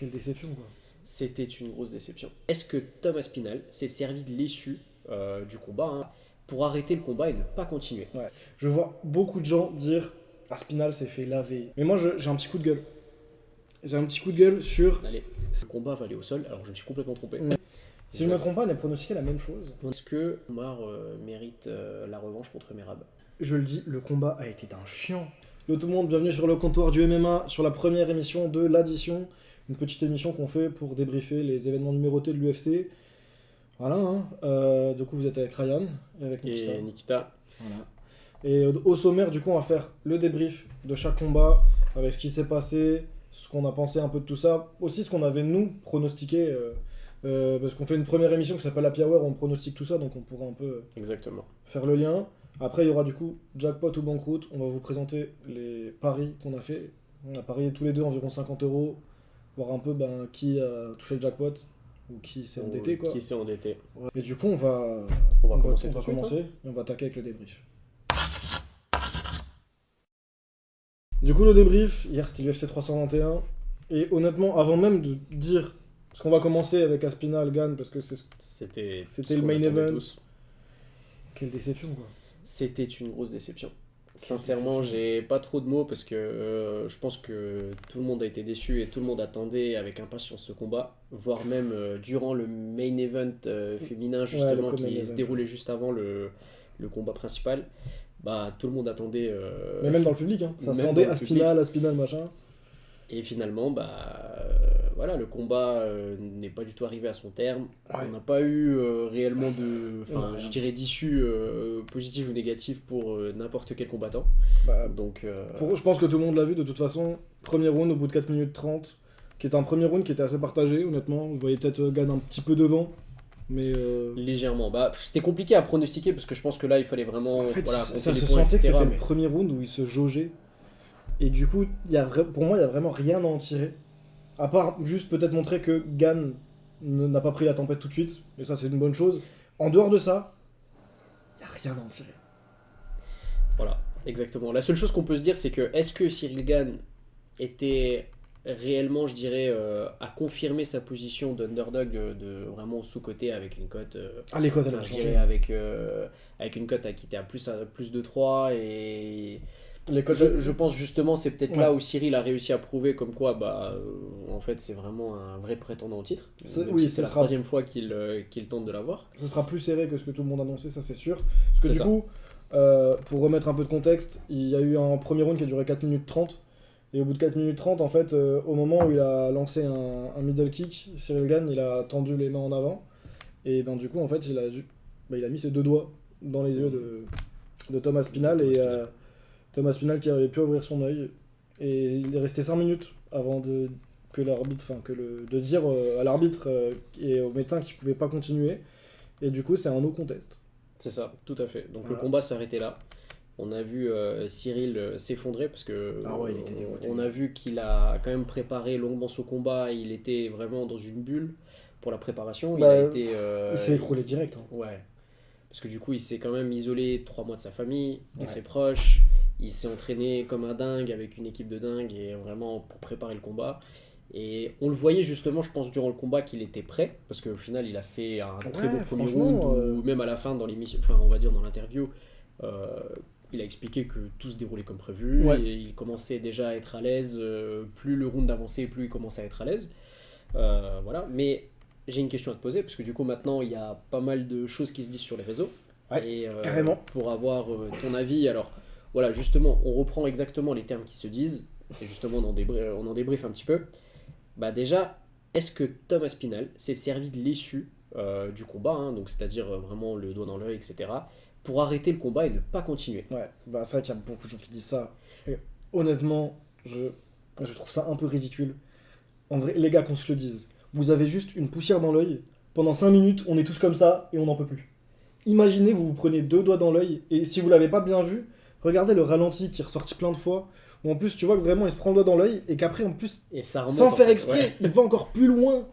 Quelle déception, quoi. C'était une grosse déception. Est-ce que Tom Aspinall s'est servi de l'issue du combat pour arrêter le combat et ne pas continuer? Ouais. Je vois beaucoup de gens dire Aspinall s'est fait laver. Mais moi, j'ai un petit coup de gueule. J'ai un petit coup de gueule sur. Allez, le combat va aller au sol, alors je me suis complètement trompé. Si je ne me trompe pas, on a pronostiqué la même chose. Est-ce que Omar mérite la revanche contre Merab? Je le dis, le combat a été d'un chiant. Yo tout le monde, bienvenue sur le comptoir du MMA, sur la première émission de l'addition. Une petite émission qu'on fait pour débriefer les événements numérotés de l'UFC. Voilà, hein. Du coup, vous êtes avec Ryan et avec Nikita. Et Nikita. Voilà. Et au sommaire, du coup, on va faire le débrief de chaque combat, avec ce qui s'est passé, ce qu'on a pensé un peu de tout ça. Aussi, ce qu'on avait, nous, pronostiqué. Parce qu'on fait une première émission qui s'appelle Happy Hour, on pronostique tout ça, donc on pourra un peu Exactement. faire le lien. Après, il y aura du coup jackpot ou banqueroute. On va vous présenter les paris qu'on a fait. On a parié tous les deux environ 50€, voir un peu qui a touché le jackpot ou qui s'est endetté, quoi. Qui s'est endetté. Ouais. Et du coup, on va commencer on tout va de suite, commencer et on va attaquer avec le débrief. Du coup, le débrief, hier c'était l'UFC 321. Et honnêtement, avant même de dire ce qu'on va commencer avec Aspinall, Gane, parce que C'était le main event. Quelle déception, quoi. C'était une grosse déception. Sincèrement, j'ai pas trop de mots parce que je pense que tout le monde a été déçu et tout le monde attendait avec impatience ce combat, voire même durant le main event féminin justement qui se déroulait juste avant le combat principal. Bah, tout le monde attendait. Mais même dans le public, hein. Ça se rendait Aspinall, machin. Et finalement, voilà, le combat n'est pas du tout arrivé à son terme. Ouais. On n'a pas eu réellement je dirais d'issue positive ou négative pour n'importe quel combattant. Donc, je pense que tout le monde l'a vu de toute façon. Premier round au bout de 4 minutes 30, qui était un premier round qui était assez partagé, honnêtement. Vous voyez peut-être Gane un petit peu devant. Mais légèrement. C'était compliqué à pronostiquer parce que je pense que là, il fallait vraiment. En fait, voilà, ça se points, sentait que etc., c'était le premier round où il se jaugeait. Et du coup, pour moi, il n'y a vraiment rien à en tirer. À part juste peut-être montrer que Gane n'a pas pris la tempête tout de suite. Et ça, c'est une bonne chose. En dehors de ça, il n'y a rien à en tirer. Voilà, exactement. La seule chose qu'on peut se dire, c'est que est-ce que Cyril Gane était réellement, je dirais, à confirmer sa position d'underdog de vraiment sous-côté avec une cote. Les cotes, elle a changé. Avec une cote qui était à plus de 3 et. Je pense justement c'est peut-être là où Cyril a réussi à prouver comme quoi en fait c'est vraiment un vrai prétendant au titre. C'est la troisième fois qu'il tente de l'avoir. Ça sera plus serré que ce que tout le monde annonçait, ça c'est sûr. Parce que du coup, pour remettre un peu de contexte, il y a eu un premier round qui a duré 4 minutes 30. Et au bout de 4 minutes 30, en fait, au moment où il a lancé un middle kick, Cyril Gane, il a tendu les mains en avant. Et du coup, en fait, il a mis ses deux doigts dans les yeux de Tom Aspinall. Et Tom Aspinall qui avait pu ouvrir son œil. Et il est resté 5 minutes avant de dire à l'arbitre et au médecin qu'il ne pouvait pas continuer. Et du coup, c'est un no contest. C'est ça, tout à fait. Donc le combat s'est arrêté là. On a vu Cyril s'effondrer parce que on a vu qu'il a quand même préparé longuement son combat. Il était vraiment dans une bulle pour la préparation. Il s'est écroulé direct. Hein. Ouais. Parce que du coup, il s'est quand même isolé 3 mois de sa famille, donc ses proches. Il s'est entraîné comme un dingue avec une équipe de dingue et vraiment pour préparer le combat. Et on le voyait justement, je pense, durant le combat qu'il était prêt. Parce qu'au final, il a fait un très bon premier round. Ou même à la fin, dans l'émission, on va dire dans l'interview, il a expliqué que tout se déroulait comme prévu. Et il commençait déjà à être à l'aise. Plus le round avançait, plus il commençait à être à l'aise. Voilà. Mais j'ai une question à te poser. Parce que du coup, maintenant, il y a pas mal de choses qui se disent sur les réseaux. Et carrément. Pour avoir ton avis. Alors, voilà, justement, on reprend exactement les termes qui se disent. Et justement, on en débriefe un petit peu. Déjà, est-ce que Tom Aspinall s'est servi de l'issue du combat, donc c'est-à-dire vraiment le doigt dans l'œil, etc., pour arrêter le combat et ne pas continuer? Ouais, c'est vrai qu'il y a beaucoup de gens qui disent ça. Et honnêtement, je trouve ça un peu ridicule. En vrai, les gars, qu'on se le dise, vous avez juste une poussière dans l'œil, pendant 5 minutes, on est tous comme ça et on n'en peut plus. Imaginez, vous prenez 2 doigts dans l'œil, et si vous l'avez pas bien vu, regardez le ralenti qui est ressorti plein de fois, où en plus tu vois que vraiment il se prend le doigt dans l'œil, et qu'après en plus, et ça remonte, sans faire exprès, il va encore plus loin.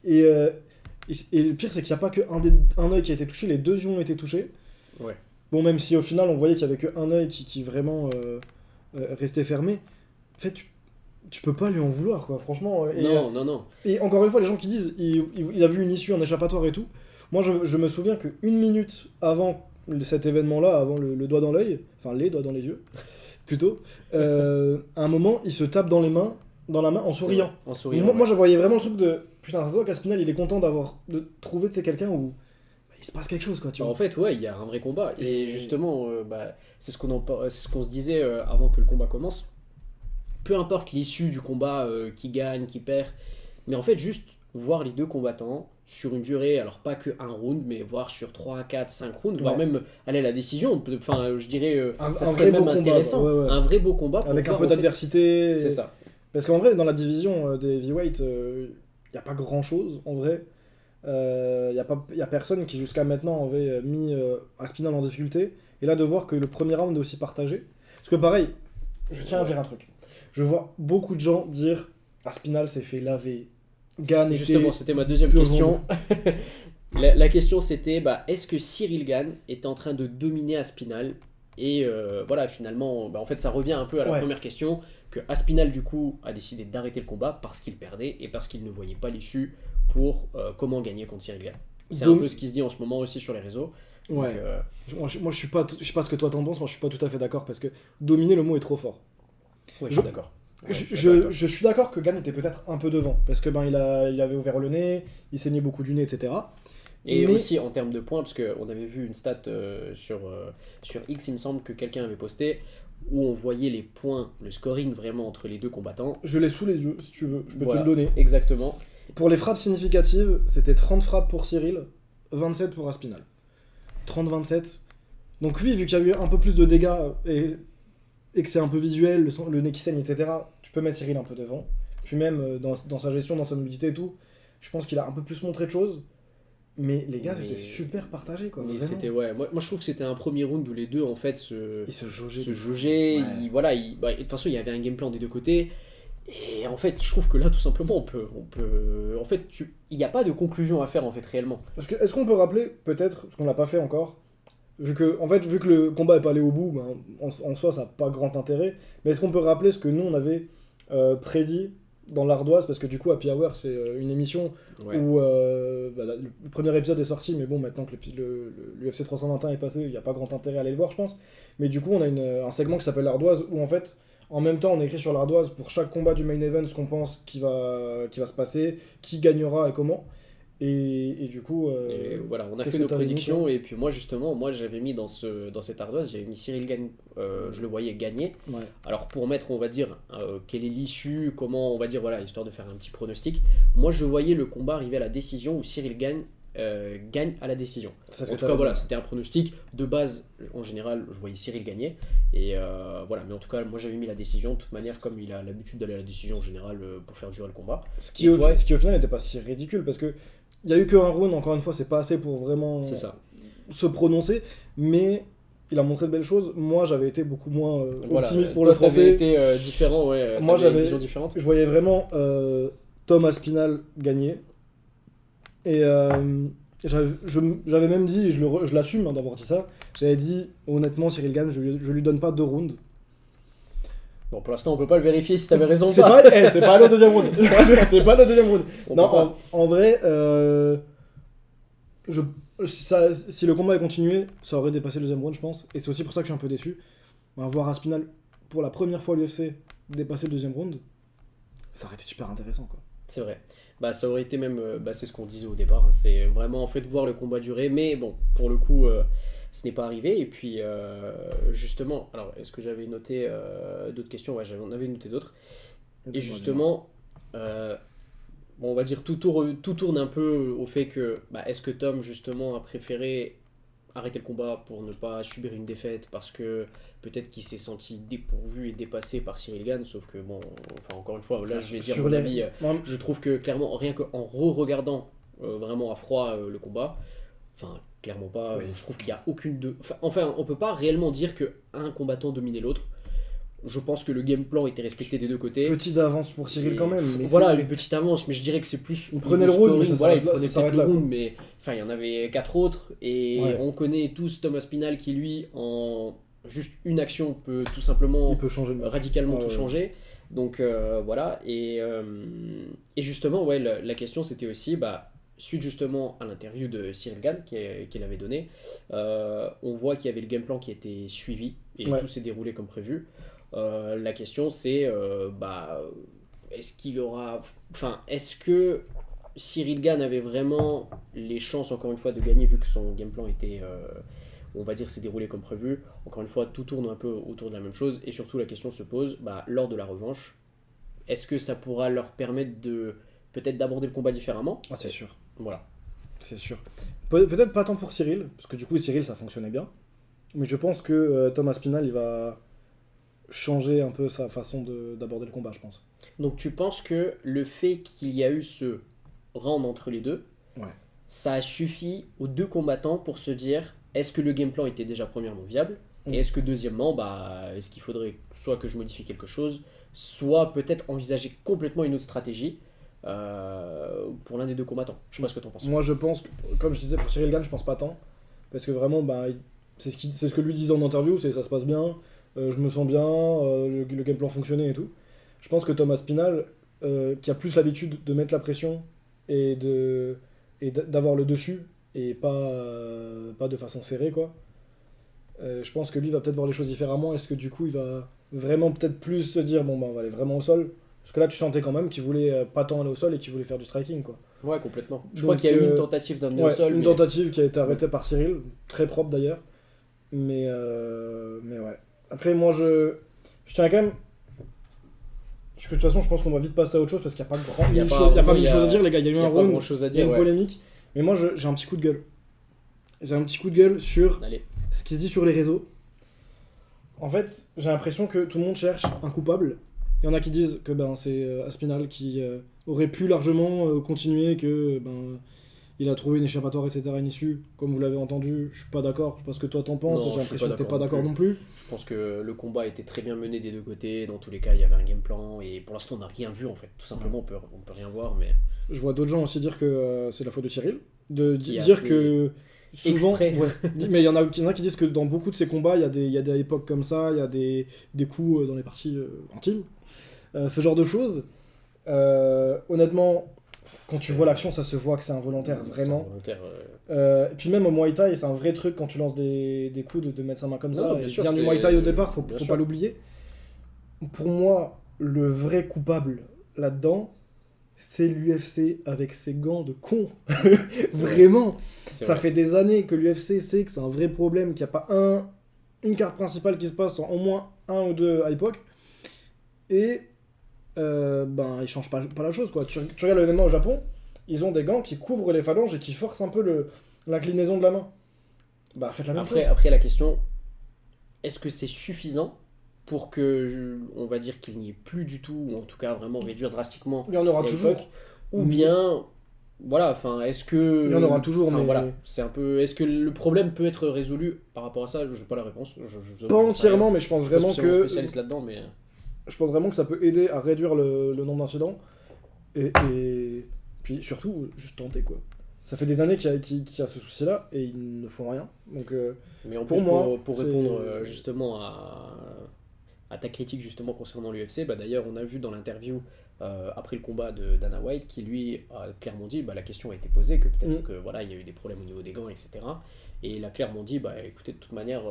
Et le pire, c'est qu'il n'y a pas qu'un œil qui a été touché, les 2 yeux ont été touchés. Ouais. Bon, même si au final on voyait qu'il n'y avait qu'un œil qui vraiment restait fermé. En fait, tu peux pas lui en vouloir, quoi, franchement. Non. Et encore une fois, les gens qui disent il a vu une issue en échappatoire et tout. Moi, je me souviens qu'une minute avant cet événement-là, avant le doigt dans l'œil, enfin les doigts dans les yeux, plutôt, à un moment, il se tape dans la main en souriant. En souriant. Moi, je voyais vraiment le truc de putain, ça se voit qu'Aspinal, il est content de trouver quelqu'un où il se passe quelque chose, quoi. Tu vois. En fait, ouais, il y a un vrai combat. Et justement, c'est ce qu'on se disait avant que le combat commence. Peu importe l'issue du combat, qui gagne, qui perd, mais en fait, juste voir les deux combattants sur une durée, alors pas que un round, mais voir sur 3, 4, 5 rounds, voire même aller à la décision. Enfin, je dirais, ça serait même intéressant. Ouais. Un vrai beau combat. Avec un peu d'adversité. C'est ça. Parce qu'en vrai, dans la division des heavyweight, il n'y a pas grand-chose, en vrai. Il y a personne qui, jusqu'à maintenant, avait mis Aspinall en difficulté. Et là, de voir que le premier round est aussi partagé. Parce que pareil, je tiens à dire un truc. Je vois beaucoup de gens dire Aspinall s'est fait laver. Gane Justement, c'était ma deuxième question. La question c'était, est-ce que Cyril Gane est en train de dominer Aspinall? Et voilà, finalement, en fait, ça revient un peu à la première question, que Aspinall, du coup, a décidé d'arrêter le combat parce qu'il perdait et parce qu'il ne voyait pas l'issue pour comment gagner contre Cyril Gane. C'est un peu ce qui se dit en ce moment aussi sur les réseaux. Ouais. Donc, moi, je sais pas ce que toi t'en penses, moi je suis pas tout à fait d'accord parce que dominer, le mot est trop fort. Ouais, je suis d'accord. Ouais, je suis d'accord que Gane était peut-être un peu devant parce que il avait ouvert le nez, il saignait beaucoup du nez, etc. Et aussi en termes de points, parce qu'on avait vu une stat sur X, il me semble que quelqu'un avait posté, où on voyait les points, le scoring vraiment entre les deux combattants. Je l'ai sous les yeux, si tu veux, je peux te le donner. Exactement. Pour les frappes significatives, c'était 30 frappes pour Cyril, 27 pour Aspinall. 30-27. Donc oui, vu qu'il y a eu un peu plus de dégâts et que c'est un peu visuel, le nez qui saigne, etc., tu peux mettre Cyril un peu devant. Puis même dans sa gestion, dans sa mobilité et tout, je pense qu'il a un peu plus montré de choses. Mais les gars, c'était super partagé, quoi. Mais c'était, moi je trouve que c'était un premier round où les deux en fait se jaugeaient. Ouais. De toute façon, il y avait un game plan des deux côtés. Et en fait, je trouve que là, tout simplement, on peut en fait, il n'y a pas de conclusion à faire en fait réellement. Parce que est-ce qu'on peut rappeler peut-être, parce qu'on l'a pas fait encore, vu que le combat est pas allé au bout, en soi, ça n'a pas grand intérêt. Mais est-ce qu'on peut rappeler ce que nous on avait prédit dans l'Ardoise, parce que du coup Happy Hour c'est une émission où le premier épisode est sorti, mais bon, maintenant que l'UFC 321 est passé, il n'y a pas grand intérêt à aller le voir, je pense. Mais du coup on a un segment qui s'appelle l'Ardoise, où en fait en même temps on écrit sur l'Ardoise pour chaque combat du main event ce qu'on pense qui va se passer, qui gagnera et comment. Et du coup et voilà, on a fait nos prédictions, et puis moi justement, j'avais mis dans cette ardoise, j'avais mis Cyril Gane, je le voyais gagner. Alors pour mettre, on va dire, quelle est l'issue, comment, on va dire, voilà, histoire de faire un petit pronostic, moi je voyais le combat arriver à la décision où Cyril Gane gagne à la décision. En tout cas voilà, c'était un pronostic de base. En général, je voyais Cyril gagner, et voilà, mais en tout cas moi j'avais mis la décision de toute manière, comme il a l'habitude d'aller à la décision en général pour faire durer le combat, ce qui au final n'était pas si ridicule, parce que il y a eu qu'un round, encore une fois, c'est pas assez pour vraiment se prononcer, mais il a montré de belles choses. Moi, j'avais été beaucoup moins optimiste pour le français. Été différent, ouais. Moi, j'avais une vision différente. Je voyais vraiment Tom Aspinall gagner. Et j'avais même dit, je l'assume d'avoir dit ça, j'avais dit, honnêtement, Cyril Gane, je lui donne pas 2 rounds. Bon, pour l'instant, on peut pas le vérifier si t'avais raison ou pas. C'est pas le deuxième round. C'est pas le deuxième round. Non, en vrai, si le combat est continué, ça aurait dépassé le deuxième round, je pense. Et c'est aussi pour ça que je suis un peu déçu. Voir Aspinall, pour la première fois à l'UFC, dépasser le deuxième round, ça aurait été super intéressant, quoi. C'est vrai. Ça aurait été même, c'est ce qu'on disait au départ, hein. C'est vraiment en fait voir le combat durer, mais bon, pour le coup, ce n'est pas arrivé. Et puis, justement, alors est-ce que j'avais noté d'autres questions? Ouais, on avait noté d'autres. Et justement, on va dire tout tourne un peu au fait que, est-ce que Tom, justement, a préféré arrêter le combat pour ne pas subir une défaite, parce que peut-être qu'il s'est senti dépourvu et dépassé par Cyril Gane, sauf que bon, enfin encore une fois, là je vais dire mon avis, je trouve que clairement, rien qu'en re-regardant vraiment à froid le combat, enfin clairement pas, je trouve qu'il y a aucune enfin on peut pas réellement dire qu'un combattant dominait l'autre. Je pense que le game plan était respecté des deux côtés. Petite avance pour Cyril quand même. Mais voilà, une petite avance, mais je dirais que c'est plus... Il prenait le round, il prenait peut-être le round, mais enfin, il y en avait 4 autres, et on connaît tous Tom Aspinall qui, lui, en juste une action, peut tout simplement il peut changer radicalement tout changer. Donc voilà, et justement, ouais, la question c'était aussi, bah, suite justement à l'interview de Cyril Gann qu'il avait donné, on voit qu'il y avait le game plan qui était suivi et Ouais. tout s'est déroulé comme prévu. La question c'est, bah, est-ce qu'il y aura, enfin, est-ce que Cyril Gann avait vraiment les chances encore une fois de gagner vu que son game plan était, on va dire, s'est déroulé comme prévu. Encore une fois, tout tourne un peu autour de la même chose et surtout la question se pose, bah, lors de la revanche, est-ce que ça pourra leur permettre de peut-être d'aborder le combat différemment? Ah, c'est sûr. Voilà. C'est sûr. Peut-être pas tant pour Cyril, parce que du coup, Cyril, ça fonctionnait bien. Mais je pense que Thomas Spinal, il va changer un peu sa façon d'aborder le combat, je pense. Donc tu penses que le fait qu'il y a eu ce round entre les deux, Ouais. ça a suffi aux deux combattants pour se dire est-ce que le game plan était déjà premièrement viable et est-ce que deuxièmement, bah, est-ce qu'il faudrait soit que je modifie quelque chose, soit peut-être envisager complètement une autre stratégie pour l'un des deux combattants. Je sais pas ce que t'en penses. Moi, je pense, comme je disais pour Cyril Gann, je pense pas tant. Parce que vraiment, bah, c'est ce que lui disait en interview, c'est ça se passe bien, je me sens bien, le game plan fonctionnait et tout. Je pense que Thomas Spinal, qui a plus l'habitude de mettre la pression et d'avoir le dessus, et pas de façon serrée, quoi. Je pense que lui va peut-être voir les choses différemment. Est-ce que du coup, il va vraiment peut-être plus se dire, bon, bah, on va aller vraiment au sol. Parce que là, tu sentais quand même qu'il voulait pas tant aller au sol et qu'il voulait faire du striking, quoi. Ouais, complètement. Je Donc, crois qu'il y a eu une tentative d'amener au Ouais, sol, une mais tentative qui a été arrêtée par Cyril, très propre d'ailleurs. Mais ouais. Après, moi, je tiens quand même. Parce que de toute façon, je pense qu'on va vite passer à autre chose parce qu'il n'y a pas il y a mille pas choses, il y a pas vraiment- mille choses à dire, les gars. Il y a eu il y a un pas round, grand-chose à il y a dire. une Ouais. polémique. Mais moi, j'ai un petit coup de gueule. J'ai un petit coup de gueule sur Allez. ce qui se dit sur les réseaux. En fait, j'ai l'impression que tout le monde cherche un coupable. Il y en a qui disent que ben, c'est Aspinal qui aurait pu largement continuer, que ben, il a trouvé une échappatoire, etc., une issue. Comme vous l'avez entendu, je suis pas d'accord. Je sais pas ce que toi t'en penses. Non, J'ai je suis l'impression pas que t'es d'accord pas non d'accord plus. non plus. Je pense que le combat était très bien mené des deux côtés. Dans tous les cas, il y avait un game plan et pour l'instant, on n'a rien vu en fait. Tout simplement, on peut rien voir, mais Je vois d'autres gens aussi dire que c'est la faute de Cyril. De Qui a dire fait que souvent. exprès. Ouais. Mais il y en a qui disent que dans beaucoup de ces combats, il y a des époques comme ça, il y a des coups dans les parties intimes. Ce genre de choses. Honnêtement, quand tu vois l'action, ça se voit que c'est involontaire, vraiment. C'est involontaire, Et puis même au Muay Thai, c'est un vrai truc quand tu lances des coups de mettre sa main comme Non, ça. bien Et sûr, vient du c'est- Muay Thai au départ, faut bien pas sûr. l'oublier. Pour moi, le vrai coupable là-dedans, c'est l'UFC avec ses gants de con. Vraiment. C'est Ça vrai. fait des années que l'UFC sait que c'est un vrai problème, qu'il n'y a pas une carte principale qui se passe en au moins un ou deux à l'époque. Et ben, ils changent pas la chose, quoi. Tu regardes le MMA au Japon, ils ont des gants qui couvrent les phalanges et qui forcent un peu l'inclinaison de la main. Bah, faites la même chose. Après, la question, est-ce que c'est suffisant pour que, on va dire qu'il n'y ait plus du tout, ou en tout cas vraiment réduire drastiquement Il y en aura à toujours. l'époque, ou bien, voilà, enfin, est-ce que... Il y en aura toujours, enfin, mais voilà, c'est un peu... Est-ce que le problème peut être résolu par rapport à ça? Je n'ai pas la réponse. pas entièrement, mais je pense Je suis pas vraiment spécialement que spécialiste là-dedans, mais... je pense vraiment que ça peut aider à réduire le nombre d'incidents et puis surtout juste tenter, quoi. Ça fait des années qu'il y a ce souci-là et ils ne font rien. Donc Mais en Pour plus, moi, pour c'est- répondre justement à ta critique justement concernant l'UFC, bah, d'ailleurs on a vu dans l'interview après le combat de Dana White qui lui a clairement dit, bah, la question a été posée, que peut-être que voilà, il y a eu des problèmes au niveau des gants, etc. Et il a clairement dit, bah écoutez, de toute manière,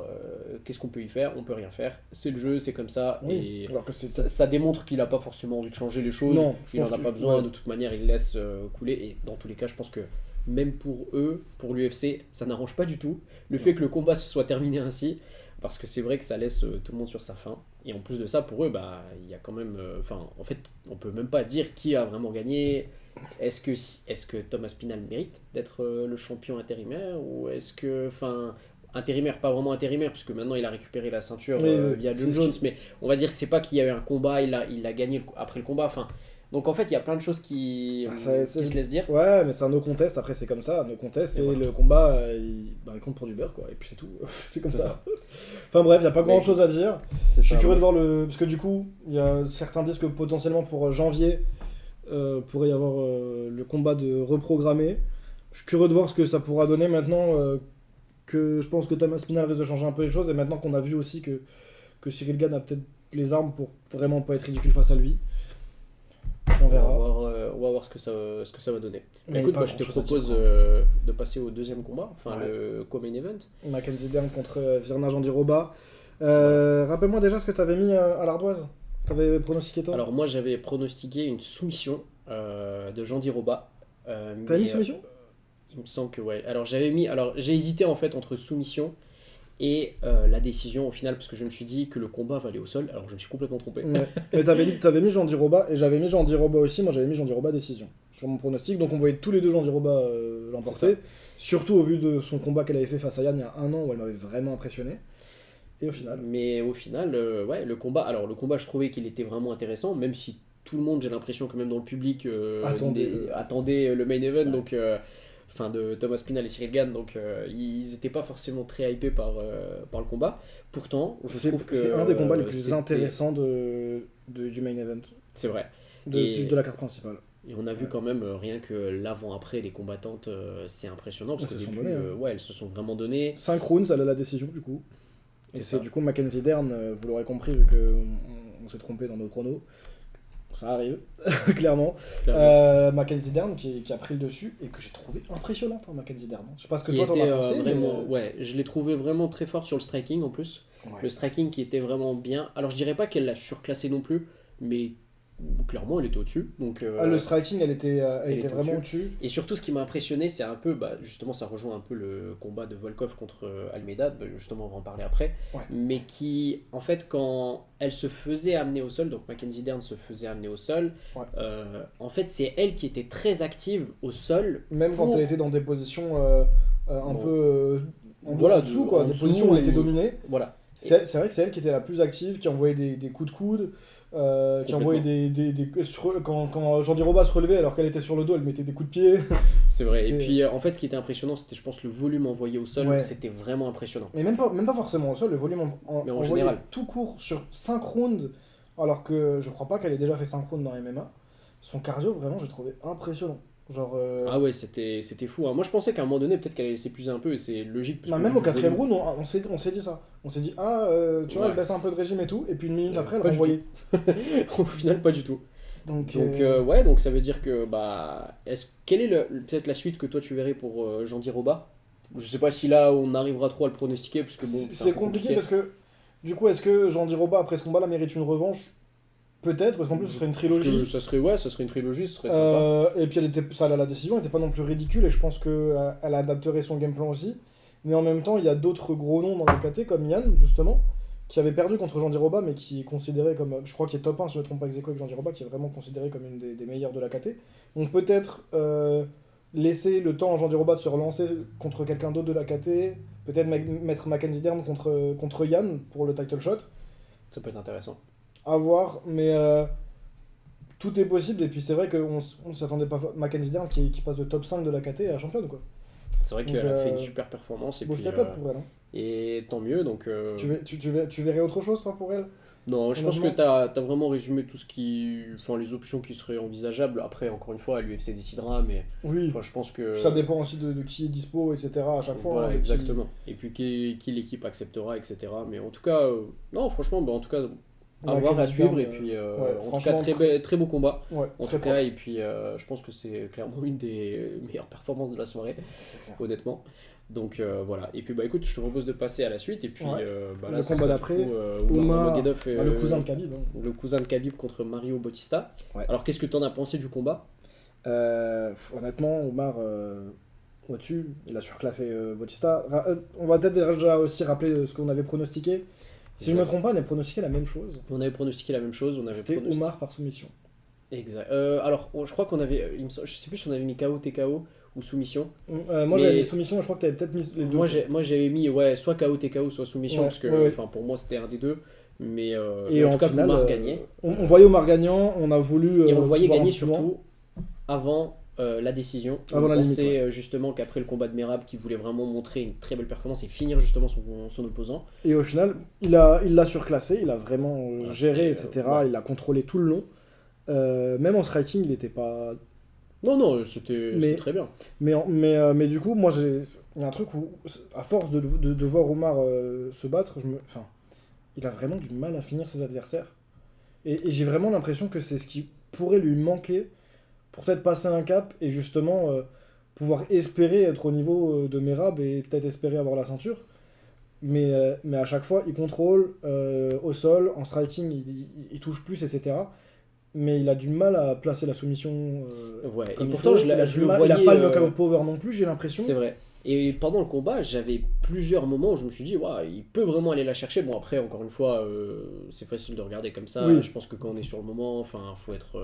qu'est-ce qu'on peut y faire? On peut rien faire. C'est le jeu, c'est comme ça. oui, Et alors que c'est ça démontre qu'il n'a pas forcément envie de changer les choses. Non, je Il n'en pense a que- pas besoin. ouais. De toute manière, il laisse couler. Et dans tous les cas, je pense que même pour eux, pour l'UFC, ça n'arrange pas du tout le fait que le combat se soit terminé ainsi. Parce que c'est vrai que ça laisse tout le monde sur sa faim. Et en plus de ça, pour eux, bah, il y a quand même. Enfin, en fait, on peut même pas dire qui a vraiment gagné. Est-ce que Thomas Spinal mérite d'être le champion intérimaire? Ou est-ce que. Enfin, intérimaire, pas vraiment intérimaire, puisque maintenant il a récupéré la ceinture Oui, oui, via John c'est ce Jones. qui- Mais on va dire, c'est pas qu'il y a eu un combat, il a gagné après le combat. Enfin, donc en fait, il y a plein de choses qui se laissent dire. Ouais, mais c'est un no contest, après c'est comme ça, un no contest, Et et voilà. le combat, il compte pour du beurre, quoi, et puis c'est tout, c'est comme C'est ça. Enfin bref, il n'y a pas Mais- grand chose à dire. C'est Je suis ça, curieux de moi. voir parce que du coup, il y a certains disent que potentiellement pour janvier, pourrait y avoir le combat de reprogrammé. Je suis curieux de voir ce que ça pourra donner maintenant, que je pense que Thomas Spinal risque de changer un peu les choses, et maintenant qu'on a vu aussi que Cyril Gann a peut-être les armes pour vraiment pas être ridicule face à lui. On verra. On va voir ce que ça va donner. Mais Écoute, pas je te grand-chose à propose dire, de passer au deuxième combat, enfin Ouais. le co-main event. Mackenzie Dern contre Virna Jandiroba. Rappelle-moi déjà ce que t'avais mis à l'ardoise. T'avais pronostiqué toi. Alors moi j'avais pronostiqué une soumission de Jandiroba. T'avais mis soumission Il me semble que ouais. Alors j'ai hésité en fait entre soumission et la décision au final parce que je me suis dit que le combat va aller au sol. Alors je me suis complètement trompé. Ouais. Mais t'avais mis Jandiroba et j'avais mis Jandiroba aussi. Moi j'avais mis Jandiroba décision sur mon pronostic. Donc on voyait tous les deux Jandiroba l'emporter. Surtout au vu de son combat qu'elle avait fait face à Yann il y a un an où elle m'avait vraiment impressionné. Et au final. Mais au final, ouais, le combat, je trouvais qu'il était vraiment intéressant, même si tout le monde, j'ai l'impression que même dans le public, attendait le main event, Ouais. donc, enfin de Thomas Pinal et Cyril Gane, donc ils n'étaient pas forcément très hypés par le combat. Pourtant, je trouve que c'est un des combats les plus c'était- intéressants du main event, C'est vrai. de la carte principale. Et on a vu quand même rien que l'avant-après des combattantes, c'est impressionnant parce Elles que se sont début, données, hein. ouais, elles se sont vraiment données. 5 rounds, elle a la décision du coup. Et C'est c'est ça. du coup Mackenzie Dern, vous l'aurez compris vu qu'on s'est trompé dans nos chronos. Ça arrive, clairement. Clairement. Mackenzie Dern qui a pris le dessus et que j'ai trouvé impressionnante, hein, Mackenzie Dern. Je sais pas ce que Qui toi t'en était as pensé. vraiment, mais... ouais, je l'ai trouvé vraiment très forte sur le striking en plus. Ouais. Le striking qui était vraiment bien. Alors je dirais pas qu'elle l'a surclassé non plus, mais clairement elle était au-dessus. Donc, Le striking, elle était était vraiment au-dessus. et surtout ce qui m'a impressionné, c'est un peu, justement ça rejoint un peu le combat de Volkov contre Almeida, justement on va en parler après, Ouais. mais qui en fait quand elle se faisait amener au sol, donc Mackenzie Dern se faisait amener au sol, Ouais. en fait c'est elle qui était très active au sol. Même quand pour- elle était dans des positions un Bon. peu Voilà, en dessous, quoi. en Des dessous, positions où elle était ou- dominée. Voilà. C'est vrai que c'est elle qui était la plus active, qui envoyait des coups de coude, qui envoyait quand Jandiroba se relevait alors qu'elle était sur le dos, elle mettait des coups de pied. C'est vrai. Et C'était- puis en fait, ce qui était impressionnant, c'était, je pense, le volume envoyé au sol. Ouais. C'était vraiment impressionnant. Mais même pas forcément au sol, le volume Mais en envoyé général. tout court sur 5 rounds, alors que je crois pas qu'elle ait déjà fait 5 rounds dans MMA. Son cardio, vraiment, j'ai trouvé impressionnant. Genre, Ah ouais, c'était fou, hein. Moi, je pensais qu'à un moment donné, peut-être qu'elle allait s'épuiser un peu, et c'est logique. Parce bah, que même vu au le 4ème volume- round, on s'est dit ça. On s'est dit, tu vois, Ouais. elle baisse un peu de régime et tout, et puis une minute après, elle Pas du renvoyait. Au final, pas du tout. Donc, Donc, ouais, donc ça veut dire que, quelle est peut-être la suite que toi tu verrais pour Jandiroba? Je sais pas si là on arrivera trop à le pronostiquer, parce que bon, c'est compliqué parce que, du coup, est-ce que Jandiroba, après ce combat-là, mérite une revanche? Peut-être, parce qu'en plus, ce serait une Parce que trilogie. ça serait une trilogie, ce serait sympa. Et puis, ça, la décision n'était pas non plus ridicule, et je pense qu'elle adapterait son game plan aussi. Mais en même temps, il y a d'autres gros noms dans le KT, comme Yann, justement, qui avait perdu contre Jandiroba, mais qui est considéré comme. Je crois qu'il est top 1, si je ne me trompe pas, ex aequo avec Jandiroba, qui est vraiment considéré comme une des meilleures de la KT. Donc, peut-être laisser le temps à Jandiroba de se relancer contre quelqu'un d'autre de la KT, peut-être mettre Mackenzie Dern contre Yann pour le title shot. Ça peut être intéressant. À voir, mais tout est possible. Et puis c'est vrai qu'on ne s'attendait pas. Mackenzie Dern qui passe de top 5 de la KT à championne, quoi. C'est vrai Donc, qu'elle a fait une super performance, et Beau puis, step up pour elle. Hein. et tant mieux, donc... Tu verrais autre chose, toi, pour elle? Non, je pense que Honnêtement. t'as vraiment résumé tout ce qui... Enfin, les options qui seraient envisageables. Après, encore une fois, l'UFC décidera, mais Oui, enfin, je pense que... ça dépend aussi de qui est dispo, etc. à chaque fois. Voilà, hein, et qui- exactement. Et puis qui l'équipe acceptera, etc. Mais en tout cas, non, franchement, en tout cas, à voir, à Mackenzie suivre. Dern, Et puis, en tout franchement, cas, très beau combat. Ouais, En très tout cas, propre. et puis je pense que c'est clairement une des meilleures performances de la soirée, C'est clair. honnêtement. Donc écoute, je te propose de passer à la suite. Et puis Ouais. là, Le ça combat sera du d'après, coup, Oumar, Nurmagomedov, le cousin de Khabib. Hein. le cousin de Khabib contre Mario Bautista. Ouais. Alors qu'est-ce que tu en as pensé du combat? Honnêtement, Omar au-dessus, il a surclassé Bautista. Enfin, on va peut-être déjà aussi rappeler ce qu'on avait pronostiqué. Si je ne me trompe pas, on a pronostiqué la même chose. On avait pronostiqué la même chose. On avait C'était pronostiqué... Omar par soumission. Exact. Alors, je crois qu'on avait... je sais plus si on avait mis KO, TKO ou soumission. Moi Mais- j'avais mis soumission et je crois que tu avais peut-être mis les deux. Moi j'avais mis soit KO, TKO, soit soumission, Ouais, parce que ouais. enfin, pour moi c'était un des deux. Mais, Et en tout cas, finale, Omar gagnait. on voyait Omar gagnant, on a voulu. Et on le voyait voir gagner un peu plus loin. surtout avant la décision. Avant on la limite, pensait justement qu'après le combat de Merab, qui voulait vraiment montrer une très belle performance et finir justement son opposant. Et au final, il l'a surclassé, il a vraiment Ah, géré, c'était, etc. ouais. Il a contrôlé tout le long. Même en striking, il n'était pas. Non, c'était Mais- très bien. Mais du coup, moi, il y a un truc où, à force de voir Omar se battre, enfin, il a vraiment du mal à finir ses adversaires. Et j'ai vraiment l'impression que c'est ce qui pourrait lui manquer pour peut-être passer un cap et justement pouvoir espérer être au niveau de Merab et peut-être espérer avoir la ceinture. Mais à chaque fois, il contrôle au sol, en striking, il touche plus, etc. Mais il a du mal à placer la soumission. Ouais, Comme et il pourtant, faut. je le Il a voyais. pas le knockout power non plus, j'ai l'impression. C'est vrai. Et pendant le combat, j'avais plusieurs moments où je me suis dit, ouais, il peut vraiment aller la chercher. Bon, après, encore une fois, c'est facile de regarder comme ça. Oui. Je pense que quand on est sur le moment, enfin, faut être.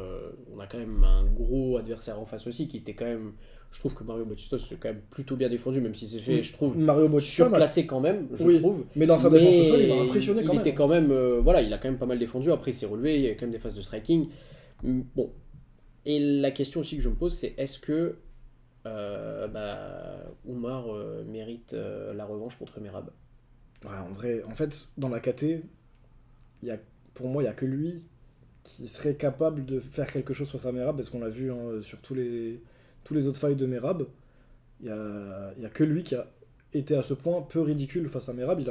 On a quand même un gros adversaire en face aussi qui était quand même. Je trouve que Mario Bautista s'est quand même plutôt bien défendu, même si c'est fait, je trouve, Mario Bautista, surclassé quand même, je oui, trouve. mais dans sa défense au sol, il m'a impressionné quand Il même. était quand même. Voilà, il a quand même pas mal défendu. Après, il s'est relevé, il y a quand même des phases de striking. Bon. Et la question aussi que je me pose, c'est est-ce que Oumar mérite la revanche contre Merab? Ouais, en vrai, en fait, dans la KT, pour moi, il n'y a que lui qui serait capable de faire quelque chose face à Merab, parce qu'on l'a vu sur tous les autres fights de Merab. Il y a que lui qui a été à ce point peu ridicule face à Merab.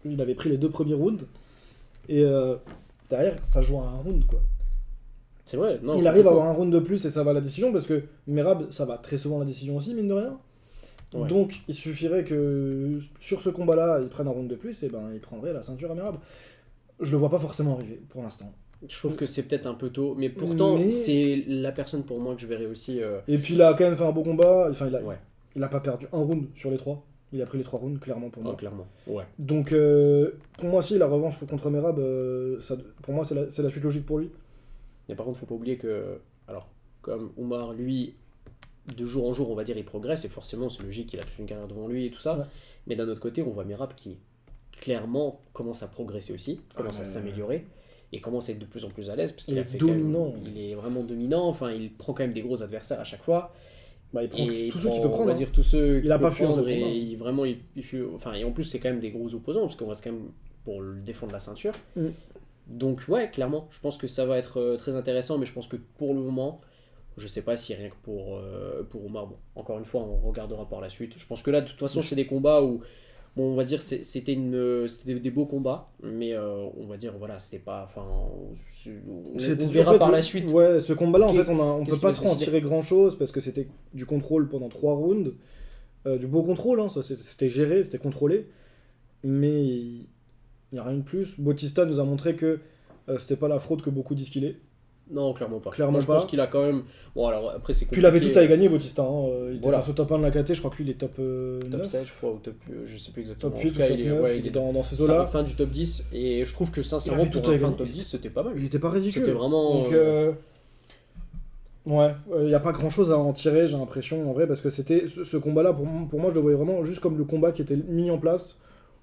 Il avait pris les 2 premiers rounds, et derrière, ça joue à un round, quoi. C'est vrai, non. Il arrive à avoir un round de plus et ça va à la décision, parce que Merab, ça va très souvent à la décision aussi, mine de rien. Ouais. Donc, il suffirait que sur ce combat-là, il prenne un round de plus, et ben il prendrait la ceinture à Merab. Je le vois pas forcément arriver pour l'instant. Je trouve que c'est peut-être un peu tôt, mais pourtant, c'est la personne pour moi que je verrais aussi. Et puis il a quand même fait un beau combat, enfin Ouais. il a pas perdu un round sur les 3. Il a pris les 3 rounds, clairement pour moi. Non, clairement. Ouais. Donc, pour moi, si, la revanche contre Merab, pour moi, c'est la suite logique pour lui. Mais par contre, faut pas oublier que, alors, comme Oumar, lui, de jour en jour, on va dire, il progresse, et forcément, c'est logique, il a toute une carrière devant lui et tout ça. Ouais. Mais d'un autre côté, on voit Merab qui, clairement, commence à progresser aussi, commence à s'améliorer, et commence à être de plus en plus à l'aise, parce qu'il a fait dominant. Il est vraiment dominant, enfin, il prend quand même des gros adversaires à chaque fois. Bah, il prend tous ceux qu'il peut prendre. On va dire tous ceux qu'il peut pas prendre, et et en plus, c'est quand même des gros opposants, parce qu'on reste quand même pour le défendre la ceinture. Donc ouais, clairement, je pense que ça va être très intéressant, mais je pense que pour le moment, je sais pas si rien que pour Oumar, bon, encore une fois, on regardera par la suite. Je pense que là, de toute façon, c'est des combats où, bon, on va dire, c'était des beaux combats, mais on va dire, voilà, c'était pas, enfin, on verra par la suite. Ouais, ce combat-là, en fait, on peut pas trop en tirer grand-chose, parce que c'était du contrôle pendant 3 rounds, du beau contrôle, hein, ça, c'était géré, c'était contrôlé, mais il n'y a rien de plus. Bautista nous a montré que c'était pas la fraude que beaucoup disent qu'il est. Non, clairement pas. Clairement je pense qu'il a quand même. Bon, alors après, c'est compliqué. Puis il avait tout à y gagner, Bautista. Hein. Il était voilà. face au top 1 de la KT, je crois que lui il est top 9. 7, je crois, ou top. Je sais plus exactement. Top 8 en tout cas, ou top 9, il est dans ces eaux-là. Fin du top 10, et je trouve que sincèrement, pour un fin de top 10, c'était pas mal. Il était pas ridicule. C'était vraiment. Donc, ouais, il n'y a pas grand-chose à en tirer, j'ai l'impression, en vrai, parce que c'était ce combat-là, pour moi, je le voyais vraiment juste comme le combat qui était mis en place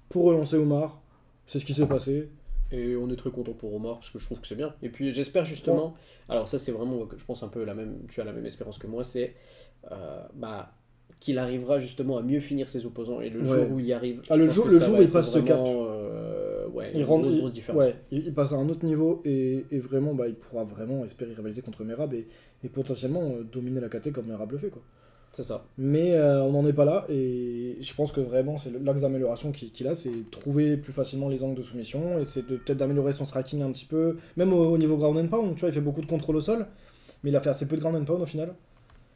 pour relancer Oumar. C'est ce qui s'est passé. Et on est très content pour Oumar parce que je trouve que c'est bien. Et puis j'espère justement, alors ça c'est vraiment, je pense un peu la même, tu as la même espérance que moi, c'est qu'il arrivera justement à mieux finir ses opposants. Et le jour où il y arrive, le jour où il passe ce cap, il rend une grosse différence. Ouais, il passe à un autre niveau et vraiment il pourra vraiment espérer rivaliser contre Merab et potentiellement dominer la KT comme Merab le fait, quoi. C'est ça. Mais on n'en est pas là, et je pense que vraiment c'est l'axe d'amélioration qu'il a, c'est trouver plus facilement les angles de soumission, et c'est peut-être d'améliorer son striking un petit peu, même au niveau ground and pound, tu vois, il fait beaucoup de contrôle au sol, mais il a fait assez peu de ground and pound au final.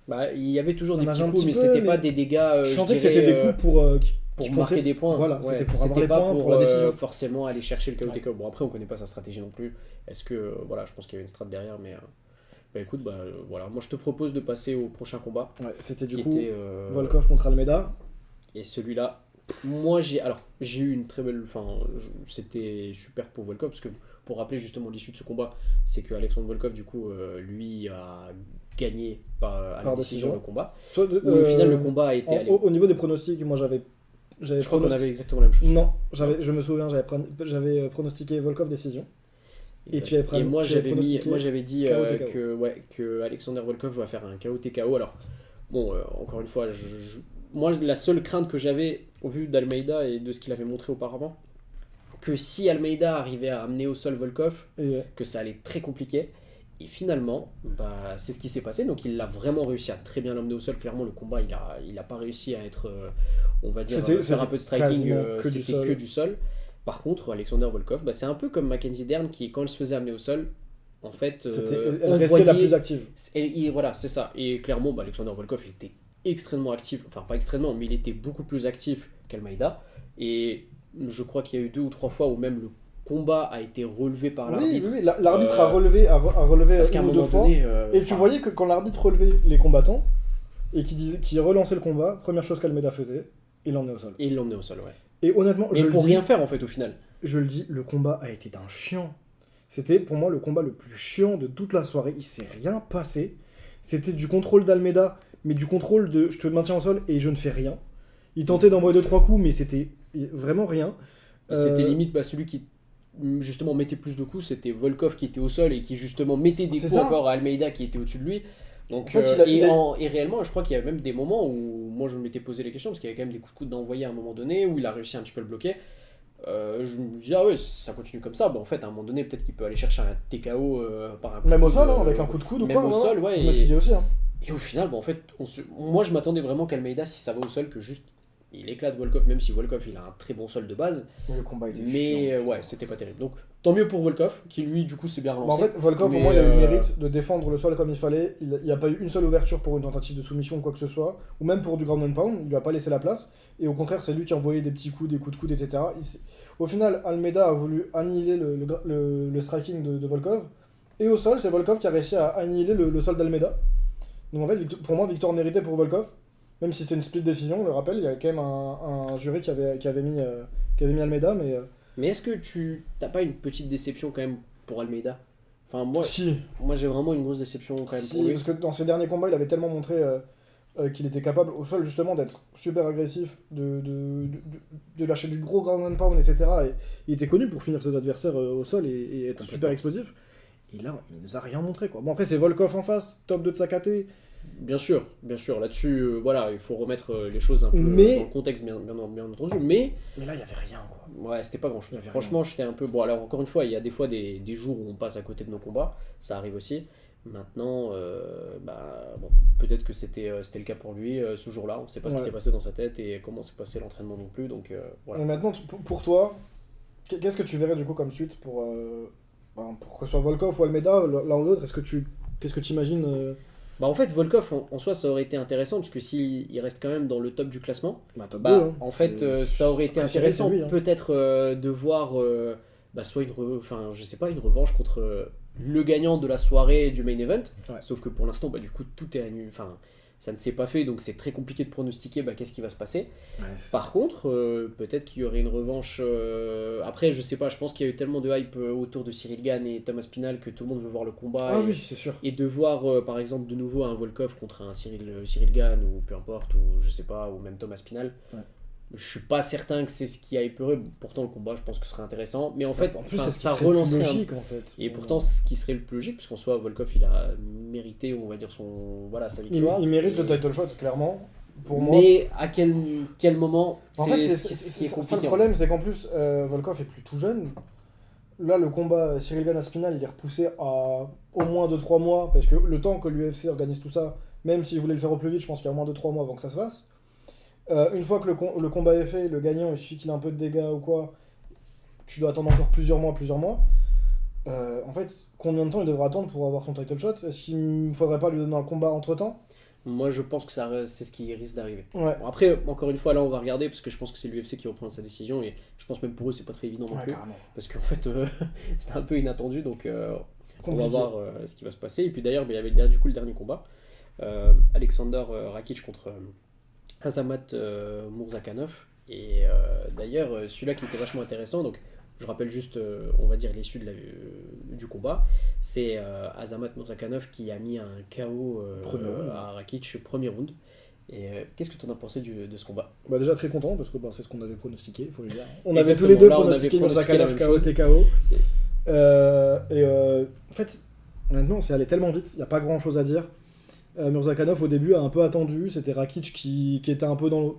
Bah, il y avait toujours des petits coups, mais c'était pas des dégâts. Je sentais que c'était des coups pour marquer des points. Voilà, ouais, c'était pour avoir les points, pour la décision. Forcément aller chercher le KO. Bon, après, on connaît pas sa stratégie non plus. Est-ce que, voilà, je pense qu'il y avait une strat derrière, mais. Bah écoute, voilà, moi je te propose de passer au prochain combat. Ouais, c'était du coup Volkov contre Almeida. Et celui-là, moi j'ai eu une très belle. Enfin, c'était super pour Volkov, parce que pour rappeler justement l'issue de ce combat, c'est que Alexandre Volkov, du coup, lui a gagné à la décision le combat. Toi, au final, le combat a été. Au niveau des pronostics, moi j'avais. Je crois qu'on avait exactement la même chose. Non, je me souviens, j'avais pronostiqué Volkov décision. Exact. Et moi j'avais dit que Alexander Volkov va faire un KO TKO. Alors bon, encore une fois, moi la seule crainte que j'avais au vu d'Almeida et de ce qu'il avait montré auparavant, que si Almeida arrivait à amener au sol Volkov, que ça allait être très compliqué. Et finalement, c'est ce qui s'est passé. Donc il a vraiment réussi à très bien l'emmener au sol. Clairement, le combat, il a pas réussi à être, on va dire, faire un peu de striking. C'était que du sol. Par contre, Alexander Volkov, c'est un peu comme Mackenzie Dern qui, quand elle se faisait amener au sol, en fait, elle restait la plus active. Voilà, c'est ça. Et clairement, Alexander Volkov, il était extrêmement actif, enfin pas extrêmement, mais il était beaucoup plus actif qu'Almeida. Et je crois qu'il y a eu 2 ou 3 fois où même le combat a été relevé par l'arbitre. Oui, l'arbitre a relevé parce qu'à un moment donné, et tu voyais que quand l'arbitre relevait les combattants et qui relançait le combat, première chose qu'Almeida faisait, il l'emmenait au sol. Et il l'emmenait au sol, ouais. Et honnêtement, rien faire en fait au final. Je le dis, le combat a été d'un chiant. C'était pour moi le combat le plus chiant de toute la soirée. Il s'est rien passé. C'était du contrôle d'Almeida, mais du contrôle de je te maintiens au sol et je ne fais rien. Il tentait d'envoyer 2-3 coups, mais c'était vraiment rien. C'était limite celui qui justement mettait plus de coups, c'était Volkov qui était au sol et qui justement mettait des coups encore à Almeida qui était au-dessus de lui. Donc, en fait, et réellement, je crois qu'il y a même des moments où moi je m'étais posé les questions, parce qu'il y avait quand même des coups de coude d'envoyer à un moment donné, où il a réussi un petit peu à le bloquer. Je me dis, ah ouais, ça continue comme ça, en fait, à un moment donné, peut-être qu'il peut aller chercher un TKO par un coup même au sol, avec un coup de coude ou quoi. Même au sol, ouais. Je me suis dit aussi. Et au final, en fait, moi je m'attendais vraiment qu'Almeida, si ça va au sol, que juste il éclate Volkov, même si Volkov il a un très bon sol de base. Le combat était chiant, ouais, c'était pas terrible. Donc tant mieux pour Volkov, qui lui du coup s'est bien relancé. En fait, Volkov pour moi il a eu le mérite de défendre le sol comme il fallait. Il n'y a pas eu une seule ouverture pour une tentative de soumission ou quoi que ce soit, ou même pour du ground and pound, il lui a pas laissé la place. Et au contraire, c'est lui qui a envoyé des petits coups, des coups de coude, etc. Au final, Almeida a voulu annihiler le striking de Volkov. Et au sol, c'est Volkov qui a réussi à annihiler le sol d'Almeida. Donc en fait, pour moi, victoire méritée pour Volkov. Même si c'est une split décision, on le rappelle, il y a quand même un jury qui avait mis Almeida. Mais est-ce que tu n'as pas une petite déception quand même pour Almeida? Enfin, moi j'ai vraiment une grosse déception quand même pour lui. Parce que dans ses derniers combats, il avait tellement montré qu'il était capable au sol justement d'être super agressif, de lâcher du gros ground and pound, etc. Et il était connu pour finir ses adversaires au sol et être super explosif. Et là, il nous a rien montré, quoi. Bon, après, c'est Volkov en face, top 2 de sa KT. Bien sûr, là-dessus, voilà, il faut remettre les choses un peu dans le contexte, bien entendu, mais là, il n'y avait rien, quoi. Ouais, c'était pas grand-chose. Franchement, j'étais un peu... Bon, alors, encore une fois, il y a des fois des jours où on passe à côté de nos combats, ça arrive aussi. Maintenant, peut-être que c'était le cas pour lui ce jour-là, on ne sait pas ce qui s'est passé dans sa tête et comment s'est passé l'entraînement non plus, donc voilà. Et maintenant, pour toi, qu'est-ce que tu verrais du coup comme suite pour que ce soit Volkov ou Almeida, l'un ou l'autre, qu'est-ce que tu imagines en fait, Volkov, en soi, ça aurait été intéressant, parce que s'il reste quand même dans le top du classement, top 2, hein. En fait, ça aurait été intéressant, lui, hein. peut-être de voir soit une revanche contre le gagnant de la soirée du main event, sauf que pour l'instant, du coup, tout est annulé, enfin, ça ne s'est pas fait, donc c'est très compliqué de pronostiquer qu'est-ce qui va se passer. Par contre, peut-être qu'il y aurait une revanche. Après, je sais pas, je pense qu'il y a eu tellement de hype autour de Cyril Gane et Thomas Pinal que tout le monde veut voir le combat. Ah oui, c'est sûr. Et de voir, par exemple, de nouveau un Volkov contre un Cyril Gane, ou peu importe, ou je sais pas, ou même Thomas Pinal. Ouais. Je suis pas certain que c'est ce qui a épeuré. Pourtant, le combat, je pense que ce serait intéressant. Mais en fait, ça relancerait logique, en fait. Et pourtant, ce qui serait le plus logique, puisqu'en soit Volkov, il a mérité, on va dire, sa victoire. Il mérite le title shot, clairement. Pour moi. Mais à quel moment en fait, c'est compliqué. Le problème, c'est qu'en plus, Volkov est plus tout jeune. Là, le combat Cyril Gane-Aspinal, il est repoussé à au moins 2-3 mois. Parce que le temps que l'UFC organise tout ça, même s'il voulait le faire au plus vite, je pense qu'il y a au moins 2-3 mois avant que ça se fasse. Une fois que le combat est fait, le gagnant, il suffit qu'il ait un peu de dégâts ou quoi, tu dois attendre encore plusieurs mois. En fait, combien de temps il devra attendre pour avoir son title shot? Est-ce qu'il ne faudrait pas lui donner un combat entre temps? Moi, je pense que c'est ce qui risque d'arriver. Ouais. Bon, après, encore une fois, là, on va regarder, parce que je pense que c'est l'UFC qui va prendre sa décision, et je pense même pour eux, c'est pas très évident non plus. Carrément. Parce qu'en fait, c'était un peu inattendu, donc on va voir ce qui va se passer. Et puis d'ailleurs, il y avait du coup le dernier combat. Alexander Rakic contre Azamat Murzakanov. Et d'ailleurs, celui-là qui était vachement intéressant, donc je rappelle juste, on va dire, l'issue du combat. C'est Azamat Murzakanov qui a mis un KO à Rakic premier round. Et qu'est-ce que tu en as pensé de ce combat? Déjà très content, parce que c'est ce qu'on avait pronostiqué, faut le dire. On avait tous les deux pronostiqué Murzakanov KO, TKO. En fait, maintenant, c'est allé tellement vite, il n'y a pas grand-chose à dire. Murzakanov, au début, a un peu attendu. C'était Rakic qui était un peu dans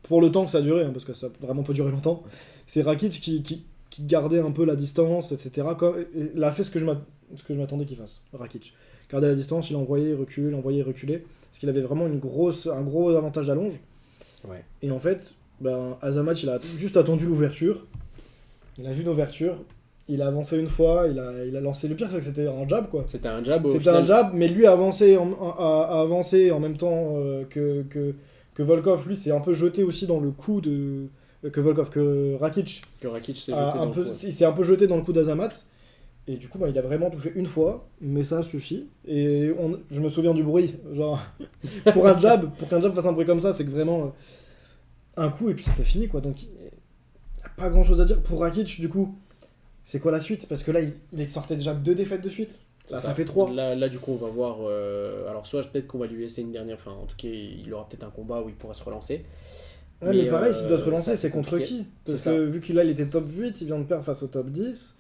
pour le temps que ça a duré, parce que ça a vraiment pas duré longtemps. C'est Rakic qui gardait un peu la distance, etc. Il a fait ce que je m'attendais qu'il fasse, Rakic. Garder la distance, il envoyait, reculait. Parce qu'il avait vraiment un gros avantage d'allonge. Ouais. Et en fait, Azamat, il a juste attendu l'ouverture. Il a vu une ouverture, il a avancé une fois, il a lancé. Le pire, c'est que c'était un jab, quoi. C'était un jab au C'était final. un jab, mais lui a avancé en même temps que Volkov. Lui, s'est un peu jeté aussi dans le coup de. Que Rakic. Que Rakic s'est a jeté un dans peu, le coup. il s'est un peu jeté dans le coup d'Azamat. Et du coup, bah, il a vraiment touché une fois, mais ça suffit. Et je me souviens du bruit. Genre, pour qu'un jab fasse un bruit comme ça, c'est que vraiment un coup et puis c'était fini, quoi. Donc, il n'y a pas grand chose à dire. Pour Rakic, du coup, c'est quoi la suite? Parce que là, il sortait déjà 2 défaites de suite. Là, ça fait 3. Là, du coup, on va voir. Alors, soit peut-être qu'on va lui laisser une dernière. Enfin, en tout cas, il aura peut-être un combat où il pourra se relancer. Ouais, mais pareil, s'il doit se relancer, ça, c'est contre compliqué. qui? Parce que vu qu'il il était top 8, il vient de perdre face au top 10.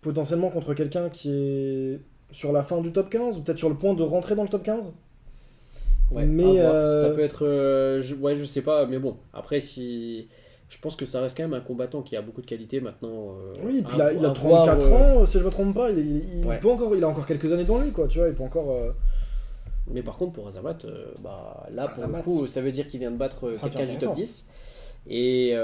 Potentiellement contre quelqu'un qui est sur la fin du top 15 ou peut-être sur le point de rentrer dans le top 15. Ouais, mais à voir. Ça peut être. Ouais, je sais pas, mais bon. Après, si. Je pense que ça reste quand même un combattant qui a beaucoup de qualité maintenant. Oui, puis il a à 34 voir, ans, si je me trompe pas, Ouais. il a encore quelques années dans lui, quoi, tu vois, il peut encore. Mais par contre, pour Azamat, là, pour Azamat, le coup, ça veut dire qu'il vient de battre ça quelqu'un fait du top intéressant. 10. Et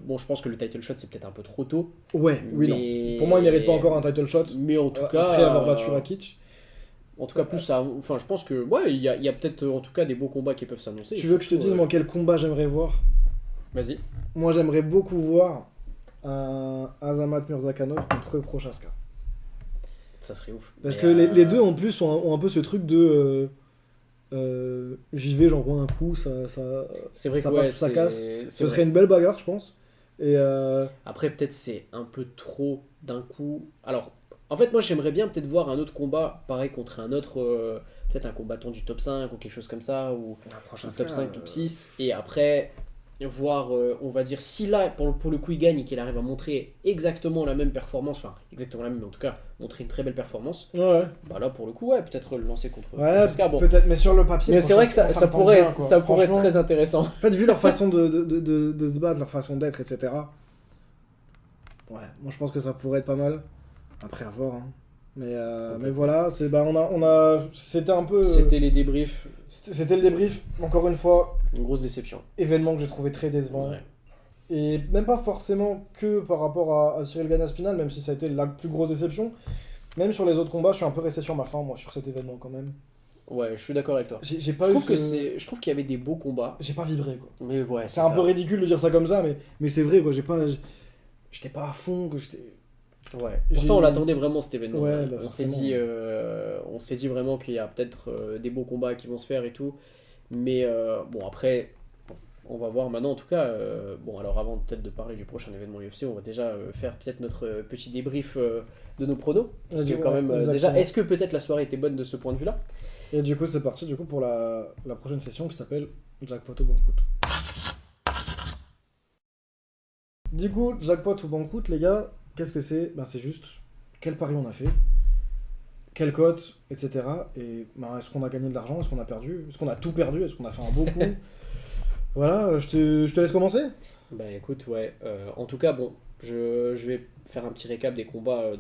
bon, je pense que le title shot, c'est peut-être un peu trop tôt. Ouais, oui, mais... non. Pour moi, il mérite pas encore un title shot. Mais en tout cas. Après avoir battu Rakic. En tout cas, plus ça. Enfin, je pense que. Ouais, il y a peut-être en tout cas des beaux combats qui peuvent s'annoncer. Tu veux que je te dise, moi, quel combat j'aimerais voir? Vas-y. Moi, j'aimerais beaucoup voir un Azamat Murzakanov contre Prochaska. Ça serait ouf. Parce Mais, que les deux, en plus, ont un peu ce truc de. J'y vais, j'envoie un coup, c'est vrai ça que passe ouais, ou ça casse. c'est Ce vrai. serait une belle bagarre, je pense. Et Après, peut-être c'est un peu trop d'un coup. Alors, en fait, moi j'aimerais bien peut-être voir un autre combat, pareil, contre un autre. Peut-être un combattant du top 5 ou quelque chose comme ça, ou un top 5, top 6. Et après, voir, on va dire, si là, pour le coup, il gagne et qu'il arrive à montrer exactement la même performance, enfin, exactement la même, mais en tout cas, montrer une très belle performance, ouais, bah là, pour le coup, ouais, peut-être le lancer contre ouais, Francesca. Bon. peut-être, mais sur le papier. Mais c'est vrai que ça me tente pourrait, bien, quoi. ça pourrait être Franchement, très intéressant. En fait, vu leur façon de se battre, leur façon d'être, etc. Ouais, moi je pense que ça pourrait être pas mal. Après, à voir. Hein. Mais voilà, c'était un peu. C'était les débriefs, C'était le débrief, encore une fois, une grosse déception. événement que j'ai trouvé très décevant. Ouais. Et même pas forcément que par rapport à Cyril Gane-Aspinall, même si ça a été la plus grosse déception. Même sur les autres combats, je suis un peu resté sur ma faim, moi, sur cet événement quand même. Ouais, je suis d'accord avec toi. J'ai pas Je eu trouve ce- je trouve qu'il y avait des beaux combats, J'ai pas vibré, quoi. mais ouais, C'est un ça. peu ridicule de dire ça comme ça, mais c'est vrai, quoi. J'étais pas à fond, que j'étais. Ouais. J'ai- Pourtant, on l'attendait vraiment cet événement. Ouais, bah, on s'est forcément. on s'est dit vraiment qu'il y a peut-être des beaux combats qui vont se faire et tout. Mais bon, après, on va voir maintenant. En tout cas, bon, alors avant peut-être de parler du prochain événement UFC, on va déjà faire peut-être notre petit débrief de nos pronos. Parce que Ouais, quand même, exactement. déjà, est-ce que peut-être la soirée était bonne de ce point de vue-là? Et du coup, c'est parti du coup pour la prochaine session qui s'appelle Jackpot ou Banquet. Du coup, Jackpot ou Banquet, les gars, qu'est-ce que c'est? Ben, c'est juste quel pari on a fait, quelle cote, etc. Et ben, est-ce qu'on a gagné de l'argent? Est-ce qu'on a perdu? Est-ce qu'on a tout perdu? Est-ce qu'on a fait un beau coup? Voilà, je te laisse commencer. Bah écoute, ouais. En tout cas, bon, je vais faire un petit récap des combats,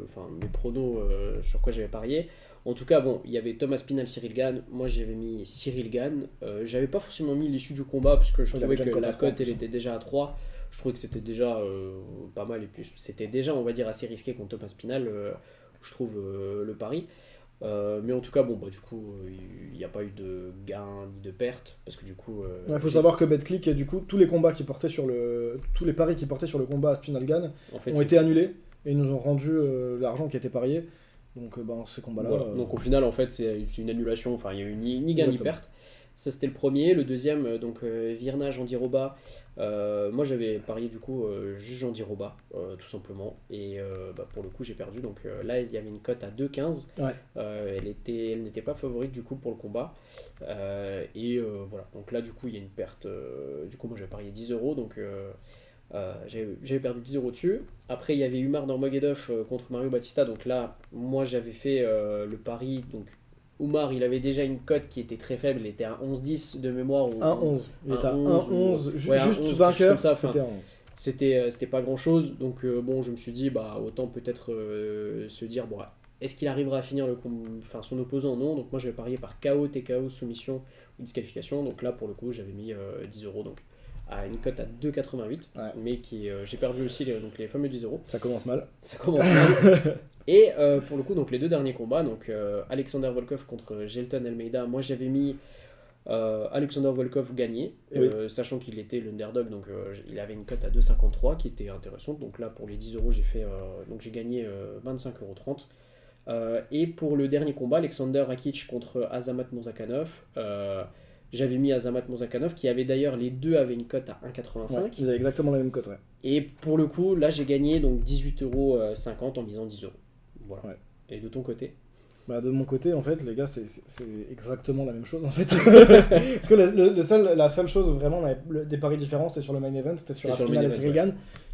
enfin mes pronos sur quoi j'avais parié. En tout cas, bon, il y avait Thomas Pinal, Cyril Gane. Moi, j'avais mis Cyril Gane. J'avais pas forcément mis l'issue du combat parce que je Il avait trouvais déjà que une cote à la 3 en cote, plus, elle hein. était déjà à 3. Je trouvais que c'était déjà pas mal et puis c'était déjà, on va dire, assez risqué contre Thomas Pinal. Je trouve le pari. Mais en tout cas, bon, bah, du coup, il n'y a pas eu de gain ni de perte parce que du coup. Il faut savoir que BetClick, et du coup, tous les paris qui portaient sur le combat Spinal-Gann En fait, ont été annulés et ils nous ont rendu l'argent qui était parié. Donc, ben, ces combats-là. voilà. Donc au final, en fait, c'est une annulation. Enfin, il n'y a eu ni gain ni Exactement. perte. Ça, c'était le premier. Le deuxième, donc Virna Jandiroba. Moi, j'avais parié du coup juste Jandiroba, tout simplement. Et bah, pour le coup, j'ai perdu. Donc là, il y avait une cote à 2,15. Ouais. Elle n'était pas favorite du coup pour le combat. Voilà. Donc là, du coup, il y a une perte. Du coup, moi, j'avais parié 10 euros. Donc j'avais perdu 10 euros dessus. Après, il y avait Umar Nurmagomedov contre Mario Batista. Donc là, moi, j'avais fait le pari. Donc Umar, il avait déjà une cote qui était très faible. Il était à 11-10 de mémoire. 1-11. Il était à 1-11. Ouais, un Juste 11, vainqueur, quelque chose comme ça, c'était 1-11. c'était pas grand chose. Donc bon, je me suis dit, bah autant peut-être se dire, bon, est-ce qu'il arrivera à finir son opposant? Non. Donc moi, j'avais parié par KO, TKO, soumission ou disqualification. Donc là, pour le coup, j'avais mis 10 euros. Donc à une cote à 2,88, mais j'ai perdu aussi donc les fameux 10 euros. Ça commence mal. Ça commence mal. Et pour le coup, donc les 2 derniers combats, donc Alexander Volkov contre Gelton Almeida, moi j'avais mis Alexander Volkov gagné, sachant qu'il était l'underdog, donc il avait une cote à 2,53 qui était intéressante. Donc là, pour les 10 euros, j'ai gagné 25,30 €. Et pour le dernier combat, Alexander Rakic contre Azamat Murzakanov, j'avais mis Azamat Murzakanov, qui avait d'ailleurs, les deux avaient une cote à 1,85. Ouais, ils avaient exactement la même cote, ouais. Et pour le coup, là j'ai gagné donc 18,50 € en misant 10 €. Voilà. Ouais. Et de ton côté? Bah de mon côté, en fait, les gars, c'est exactement la même chose, en fait. Parce que la seule chose où vraiment on avait des paris différents, c'était sur le main event, c'était sur Aspinall et Sirigan,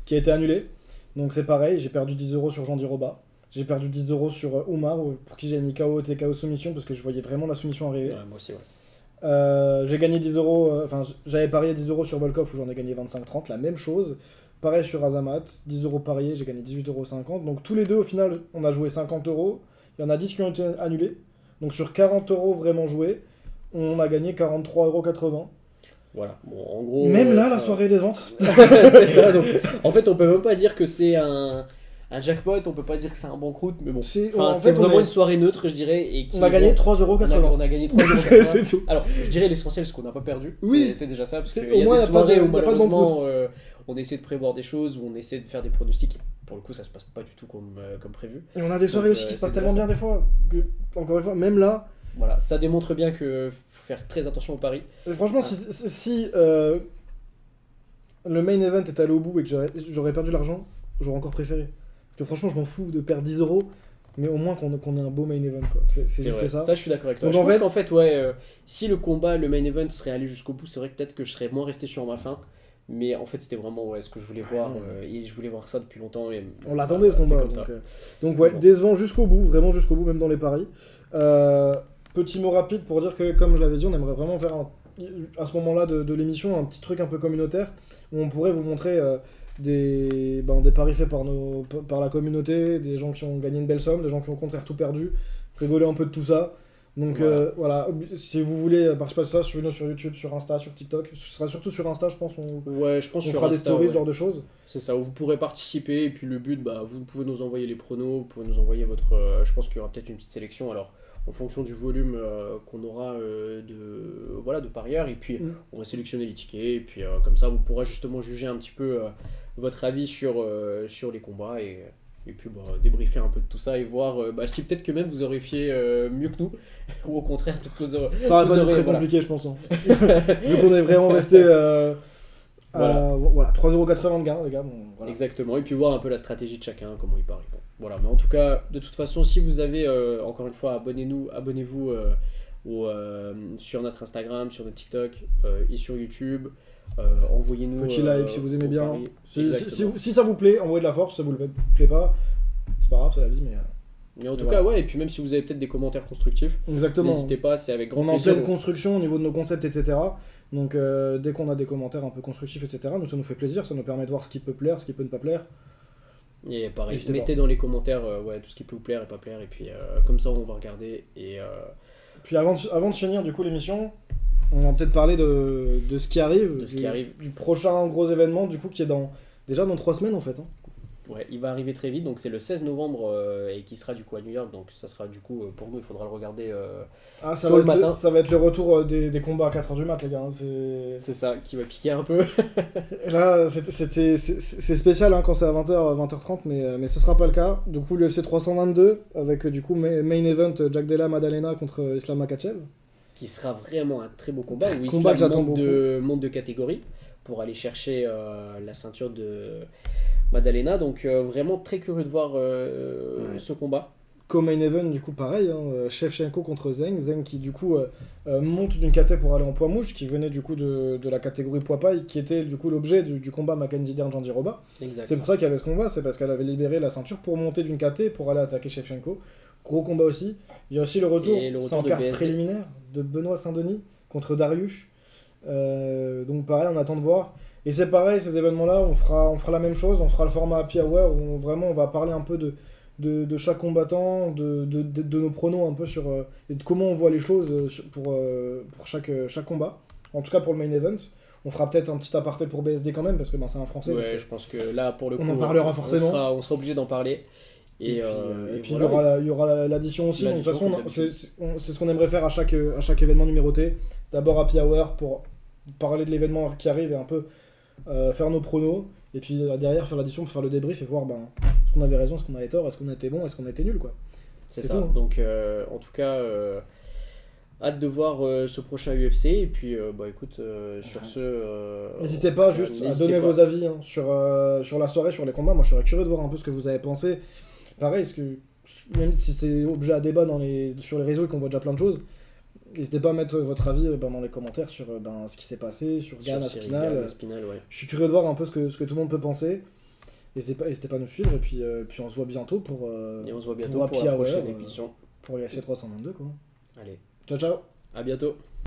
qui a été annulé. Donc c'est pareil, j'ai perdu 10 € sur Jean Diroba. J'ai perdu 10 € sur Oumar, pour qui j'ai mis KO, TKO soumission, parce que je voyais vraiment la soumission arriver. Ouais, moi aussi, ouais. J'ai gagné 10 €, enfin j'avais parié 10 € sur Volkov où j'en ai gagné 25-30, la même chose. Pareil sur Azamat, 10 € pariés, j'ai gagné 18,50 €. Donc tous les deux, au final, on a joué 50 €. Il y en a 10 qui ont été annulés. Donc sur 40 € vraiment joués, on a gagné 43,80 €. Voilà, bon, en gros. Même là, la soirée des ventes. C'est ça, donc en fait, on peut même pas dire que c'est un jackpot, on peut pas dire que c'est un banqueroute, mais bon. C'est vraiment une soirée neutre, je dirais. Et on a gagné 3,80 €. On a gagné 3,80 €. C'est tout. Alors, je dirais l'essentiel, c'est qu'on n'a pas perdu. Oui. C'est déjà ça, parce qu'il y a des soirées où pas de malheureusement, on essaie de prévoir des choses, où on essaie de faire des pronostics. Pour le coup, ça se passe pas du tout comme prévu. Et on a des soirées aussi qui se passent tellement bien des fois, que, encore une fois, même là... Voilà, ça démontre bien que faut faire très attention au pari. Et franchement, si le main event est allé au bout et que j'aurais perdu l'argent, j'aurais encore préféré. Parce que franchement, je m'en fous de perdre 10 €, mais au moins qu'on ait un beau main event, quoi. C'est juste vrai. ça. Ça, je suis d'accord avec toi. Donc, je pense qu'en fait, si le combat, le main event serait allé jusqu'au bout, c'est vrai que peut-être que je serais moins resté sur ma faim. Mais en fait, c'était vraiment ce que je voulais voir. Et je voulais voir ça depuis longtemps. Et, on l'attendait ce combat. Donc ouais, bon. Décevant jusqu'au bout, vraiment jusqu'au bout, même dans les paris. Petit mot rapide pour dire que, comme je l'avais dit, on aimerait vraiment faire à ce moment-là de l'émission un petit truc un peu communautaire où on pourrait vous montrer des paris faits par la communauté, des gens qui ont gagné une belle somme, des gens qui ont au contraire tout perdu, rigoler un peu de tout ça. Donc voilà, si vous voulez participer à ça, suivez-nous sur YouTube, sur Insta, sur TikTok. Ce sera surtout sur Insta, je pense. Je pense on fera des stories, ce genre de choses. C'est ça, où vous pourrez participer. Et puis le but, vous pouvez nous envoyer les pronos, vous pouvez nous envoyer votre. Je pense qu'il y aura peut-être une petite sélection. Alors, en fonction du volume qu'on aura de parieurs. Et puis, on va sélectionner les tickets. Et puis, comme ça, vous pourrez justement juger un petit peu votre avis sur les combats. Et puis débriefer un peu de tout ça et voir si peut-être que même vous auriez fait mieux que nous, ou au contraire, peut-être que vous aurez... Ça aurait pas été très compliqué, je pense. Hein. Vu qu'on est vraiment resté voilà, 3,80 € de gain, les gars. Bon, voilà. Exactement, et puis voir un peu la stratégie de chacun, comment il parie. Bon, voilà, mais en tout cas, de toute façon, si vous avez, encore une fois, abonnez-vous sur notre Instagram, sur notre TikTok et sur YouTube. Envoyez-nous petit like si vous aimez bien. Si ça vous plaît, envoyez de la force. Si ça vous plaît pas, c'est pas grave, c'est la vie. Mais en tout cas, et puis même si vous avez peut-être des commentaires constructifs, n'hésitez pas, c'est avec grand plaisir. On est en pleine construction au niveau de nos concepts, etc. Donc dès qu'on a des commentaires un peu constructifs, etc., ça nous fait plaisir, ça nous permet de voir ce qui peut plaire, ce qui peut ne pas plaire. Et pareil, mettez dans les commentaires tout ce qui peut vous plaire et pas plaire, et puis comme ça on va regarder. Et puis avant de finir du coup l'émission, on va peut-être parler de ce qui arrive, du prochain gros événement du coup qui est déjà dans 3 semaines en fait. Hein. Ouais, il va arriver très vite, donc c'est le 16 novembre et qui sera du coup à New York, donc ça sera du coup pour nous, il faudra le regarder tôt le matin. Ça va être le retour des combats à 4h du mat, les gars. Hein. C'est ça, qui va piquer un peu. Là, c'est spécial hein, quand c'est à 20h, 20h30, mais ce sera pas le cas. Du coup, l'UFC 322 avec du coup main event Jack Della Maddalena contre Islam Makhachev. Qui sera vraiment un très beau combat où Islam monte de catégorie pour aller chercher la ceinture de Maddalena, donc vraiment très curieux de voir ce combat. Co-main event du coup pareil, hein, Shevchenko contre Zeng qui du coup monte d'une caté pour aller en poids mouche, qui venait du coup de la catégorie poids paille, qui était du coup l'objet du combat Mackenzie Dern-Jandiroba. C'est pour ça qu'il y avait ce combat, c'est parce qu'elle avait libéré la ceinture pour monter d'une caté pour aller attaquer Shevchenko. Gros combat aussi. Il y a aussi le retour c'est en carte préliminaire de Benoît Saint-Denis contre Dariush. Donc pareil, on attend de voir. Et c'est pareil, ces événements-là, on fera la même chose, on fera le format Happy Hour où vraiment on va parler un peu de chaque combattant, de nos pronos un peu et de comment on voit les choses pour chaque combat. En tout cas pour le main event. On fera peut-être un petit aparté pour BSD quand même, parce que c'est un français. Ouais, donc, je pense que là, pour le coup, on en parlera forcément. On sera obligé d'en parler. Et puis voilà. il y aura l'addition aussi. Donc, de toute façon, d'habitude. c'est ce qu'on aimerait faire à chaque événement numéroté. D'abord Happy Hour pour parler de l'événement qui arrive et un peu faire nos pronos. Et puis derrière faire l'addition pour faire le débrief et voir est-ce qu'on avait raison, est-ce qu'on avait tort, est-ce qu'on a été bon, est-ce qu'on a été nul, quoi. C'est ça. tout, hein. Donc en tout cas, hâte de voir ce prochain UFC. Et puis écoute, sur ce... N'hésitez pas juste à donner vos avis sur la soirée, sur les combats. Moi je serais curieux de voir un peu ce que vous avez pensé. Pareil, parce que même si c'est objet à débat sur les réseaux et qu'on voit déjà plein de choses, n'hésitez pas à mettre votre avis dans les commentaires sur ce qui s'est passé, sur Gann, Aspinal. Ouais. Je suis curieux de voir un peu ce que tout le monde peut penser. N'hésitez pas à nous suivre et puis on se voit bientôt pour la prochaine émission. Pour les FC 322, quoi. Allez. Ciao ciao. À bientôt.